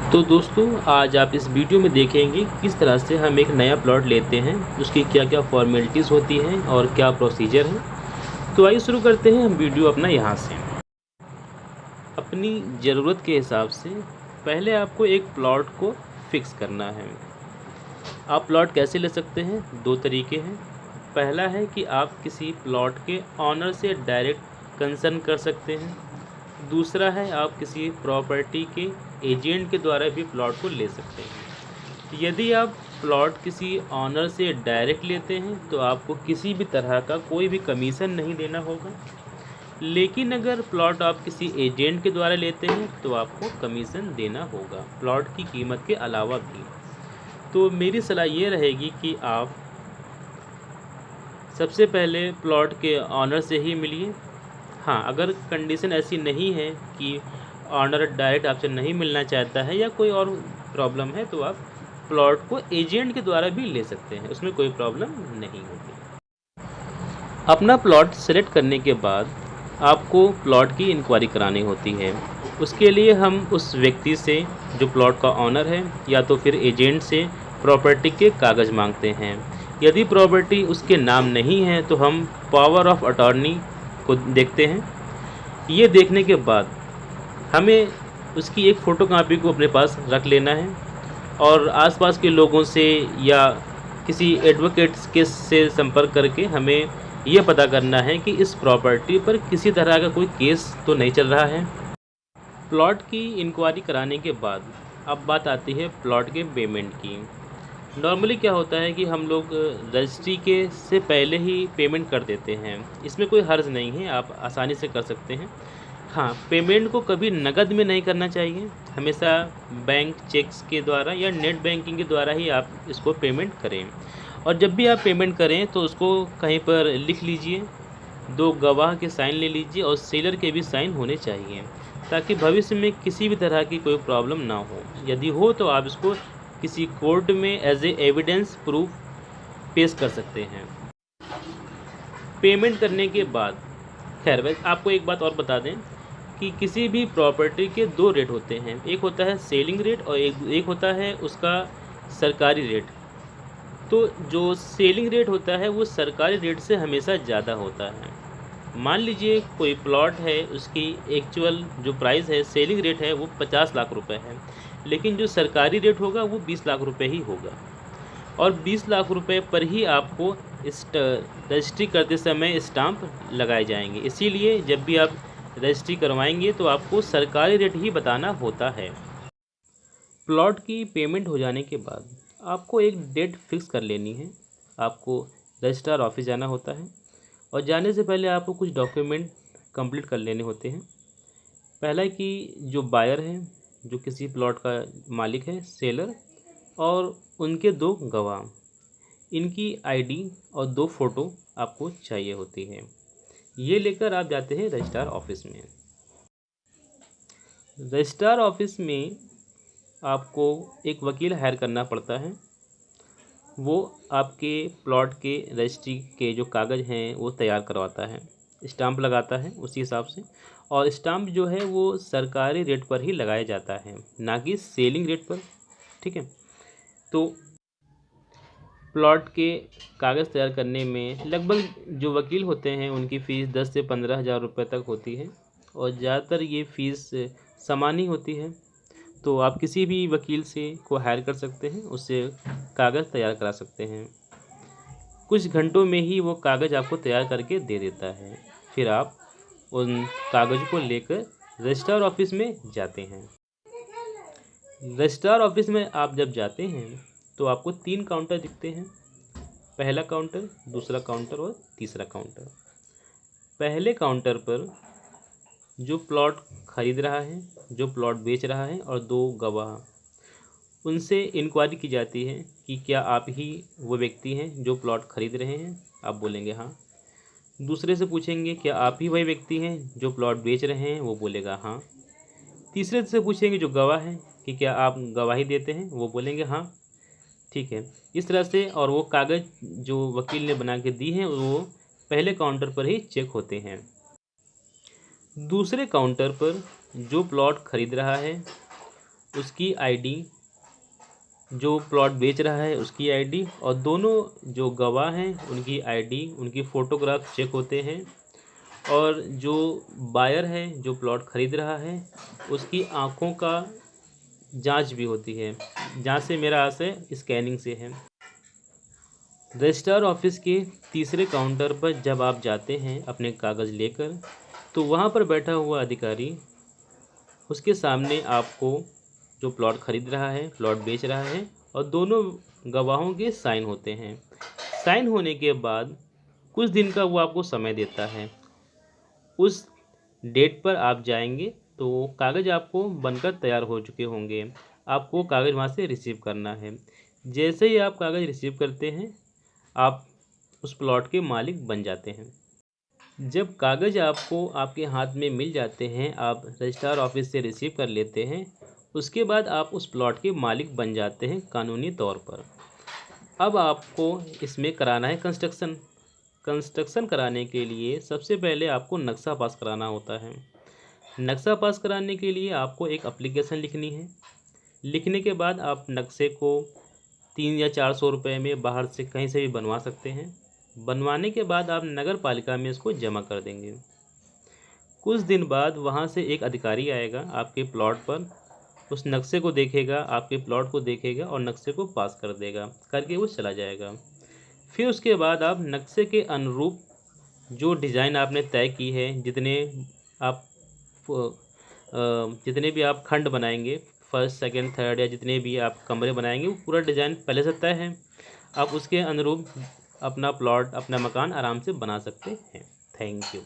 तो दोस्तों आज आप इस वीडियो में देखेंगे किस तरह से हम एक नया प्लॉट लेते हैं, उसकी क्या क्या फॉर्मेलिटीज़ होती हैं और क्या प्रोसीजर है। तो आइए शुरू करते हैं हम वीडियो अपना यहाँ से। अपनी ज़रूरत के हिसाब से पहले आपको एक प्लॉट को फिक्स करना है। आप प्लॉट कैसे ले सकते हैं? दो तरीके हैं। पहला है कि आप किसी प्लॉट के ऑनर से डायरेक्ट कंसर्न कर सकते हैं। दूसरा है आप किसी प्रॉपर्टी के एजेंट के द्वारा भी प्लॉट को ले सकते हैं। यदि आप प्लॉट किसी ऑनर से डायरेक्ट लेते हैं तो आपको किसी भी तरह का कोई भी कमीशन नहीं देना होगा, लेकिन अगर प्लॉट आप किसी एजेंट के द्वारा लेते हैं तो आपको कमीशन देना होगा प्लॉट की कीमत के अलावा भी। तो मेरी सलाह ये रहेगी कि आप सबसे पहले प्लॉट के ऑनर से ही मिलिए। हाँ, अगर कंडीशन ऐसी नहीं है कि ऑनर डायरेक्ट आपसे नहीं मिलना चाहता है या कोई और प्रॉब्लम है तो आप प्लॉट को एजेंट के द्वारा भी ले सकते हैं, उसमें कोई प्रॉब्लम नहीं होगी। अपना प्लॉट सेलेक्ट करने के बाद आपको प्लॉट की इंक्वायरी करानी होती है। उसके लिए हम उस व्यक्ति से जो प्लॉट का ऑनर है या तो फिर एजेंट से प्रॉपर्टी के कागज़ मांगते हैं। यदि प्रॉपर्टी उसके नाम नहीं है तो हम पावर ऑफ अटॉर्नी को देखते हैं। ये देखने के बाद हमें उसकी एक फ़ोटोकॉपी को अपने पास रख लेना है और आसपास के लोगों से या किसी एडवोकेट्स के से संपर्क करके हमें यह पता करना है कि इस प्रॉपर्टी पर किसी तरह का कोई केस तो नहीं चल रहा है। प्लॉट की इंक्वायरी कराने के बाद अब बात आती है प्लॉट के पेमेंट की। नॉर्मली क्या होता है कि हम लोग रजिस्ट्री के से पहले ही पेमेंट कर देते हैं, इसमें कोई हर्ज नहीं है, आप आसानी से कर सकते हैं। हाँ, पेमेंट को कभी नकद में नहीं करना चाहिए, हमेशा बैंक चेक्स के द्वारा या नेट बैंकिंग के द्वारा ही आप इसको पेमेंट करें। और जब भी आप पेमेंट करें तो उसको कहीं पर लिख लीजिए, दो गवाह के साइन ले लीजिए और सेलर के भी साइन होने चाहिए, ताकि भविष्य में किसी भी तरह की कोई प्रॉब्लम ना हो। यदि हो तो आप इसको किसी कोर्ट में एज ए एविडेंस प्रूफ पेश कर सकते हैं। पेमेंट करने के बाद खैर वैसे आपको एक बात और बता दें कि किसी भी प्रॉपर्टी के दो रेट होते हैं, एक होता है सेलिंग रेट और एक होता है उसका सरकारी रेट। तो जो सेलिंग रेट होता है वो सरकारी रेट से हमेशा ज़्यादा होता है। मान लीजिए कोई प्लॉट है, उसकी एक्चुअल जो प्राइस है, सेलिंग रेट है वो 50 लाख रुपए है, लेकिन जो सरकारी रेट होगा वो 20 लाख रुपए ही होगा। और 20 लाख रुपए पर ही आपको रजिस्ट्री करते समय स्टाम्प लगाए जाएंगे। इसीलिए जब भी आप रजिस्ट्री करवाएंगे तो आपको सरकारी रेट ही बताना होता है। प्लॉट की पेमेंट हो जाने के बाद आपको एक डेट फिक्स कर लेनी है। आपको रजिस्ट्रार ऑफिस जाना होता है और जाने से पहले आपको कुछ डॉक्यूमेंट कंप्लीट कर लेने होते हैं। पहला कि जो बायर है, जो किसी प्लॉट का मालिक है, सेलर, और उनके दो गवाह, इनकी आईडी और दो फ़ोटो आपको चाहिए होती है। ये लेकर आप जाते हैं रजिस्ट्रार ऑफिस में। रजिस्ट्रार ऑफिस में आपको एक वकील हायर करना पड़ता है। वो आपके प्लॉट के रजिस्ट्री के जो कागज़ हैं वो तैयार करवाता है, स्टाम्प लगाता है उसी हिसाब से, और स्टाम्प जो है वो सरकारी रेट पर ही लगाया जाता है, ना कि सेलिंग रेट पर। ठीक है, तो प्लॉट के कागज़ तैयार करने में लगभग जो वकील होते हैं उनकी फ़ीस 10 से 15 हज़ार रुपये तक होती है और ज़्यादातर ये फ़ीस समान ही होती है। तो आप किसी भी वकील से को हायर कर सकते हैं, उससे कागज़ तैयार करा सकते हैं। कुछ घंटों में ही वो कागज़ आपको तैयार करके दे देता है। फिर आप उन कागज़ को लेकर रजिस्ट्रार ऑफिस में जाते हैं। रजिस्ट्रार ऑफिस में आप जब जाते हैं तो आपको 3 काउंटर दिखते हैं, पहला काउंटर, दूसरा काउंटर और तीसरा काउंटर। पहले काउंटर पर जो प्लॉट खरीद रहा है, जो प्लॉट बेच रहा है और दो गवाह, उनसे इंक्वायरी की जाती है कि क्या आप ही वो व्यक्ति हैं जो प्लॉट खरीद रहे हैं? आप बोलेंगे हाँ। दूसरे से पूछेंगे क्या आप ही वही व्यक्ति हैं जो प्लॉट बेच रहे हैं? वो बोलेगा हाँ। तीसरे से पूछेंगे जो गवाह है कि क्या आप गवाही देते हैं? वो बोलेंगे हाँ। ठीक है, इस तरह से, और वो कागज़ जो वकील ने बना के दी हैं वो पहले काउंटर पर ही चेक होते हैं। दूसरे काउंटर पर जो प्लॉट खरीद रहा है उसकी आईडी, जो प्लॉट बेच रहा है उसकी आईडी, और दोनों जो गवाह हैं उनकी आईडी, उनकी फ़ोटोग्राफ चेक होते हैं। और जो बायर है, जो प्लॉट ख़रीद रहा है, उसकी आँखों का जांच भी होती है। जांच से मेरा आशय स्कैनिंग से है। रजिस्ट्रार ऑफिस के तीसरे काउंटर पर जब आप जाते हैं अपने कागज़ लेकर, तो वहाँ पर बैठा हुआ अधिकारी, उसके सामने आपको जो प्लॉट ख़रीद रहा है, प्लॉट बेच रहा है, और दोनों गवाहों के साइन होते हैं। साइन होने के बाद कुछ दिन का वो आपको समय देता है। उस डेट पर आप जाएंगे तो कागज़ आपको बनकर तैयार हो चुके होंगे। आपको कागज़ वहाँ से रिसीव करना है। जैसे ही आप कागज़ रिसीव करते हैं, आप उस प्लॉट के मालिक बन जाते हैं। जब कागज़ आपको आपके हाथ में मिल जाते हैं, आप रजिस्ट्रार ऑफिस से रिसीव कर लेते हैं, उसके बाद आप उस प्लॉट के मालिक बन जाते हैं कानूनी तौर पर। अब आपको इसमें कराना है कंस्ट्रक्शन। कंस्ट्रक्शन कराने के लिए सबसे पहले आपको नक्शा पास कराना होता है। नक्शा पास कराने के लिए आपको एक एप्लीकेशन लिखनी है। लिखने के बाद आप नक्शे को 300 या 400 रुपये में बाहर से कहीं से भी बनवा सकते हैं। बनवाने के बाद आप नगर पालिका में इसको जमा कर देंगे। कुछ दिन बाद वहाँ से एक अधिकारी आएगा आपके प्लॉट पर, उस नक्शे को देखेगा, आपके प्लॉट को देखेगा और नक्शे को पास कर देगा, करके वो चला जाएगा। फिर उसके बाद आप नक्शे के अनुरूप जो डिज़ाइन आपने तय की है, जितने भी आप खंड बनाएंगे, फर्स्ट, सेकंड, थर्ड, या जितने भी आप कमरे बनाएंगे, वो पूरा डिज़ाइन पहले से तय है। आप उसके अनुरूप अपना प्लॉट, अपना मकान आराम से बना सकते हैं। Thank you.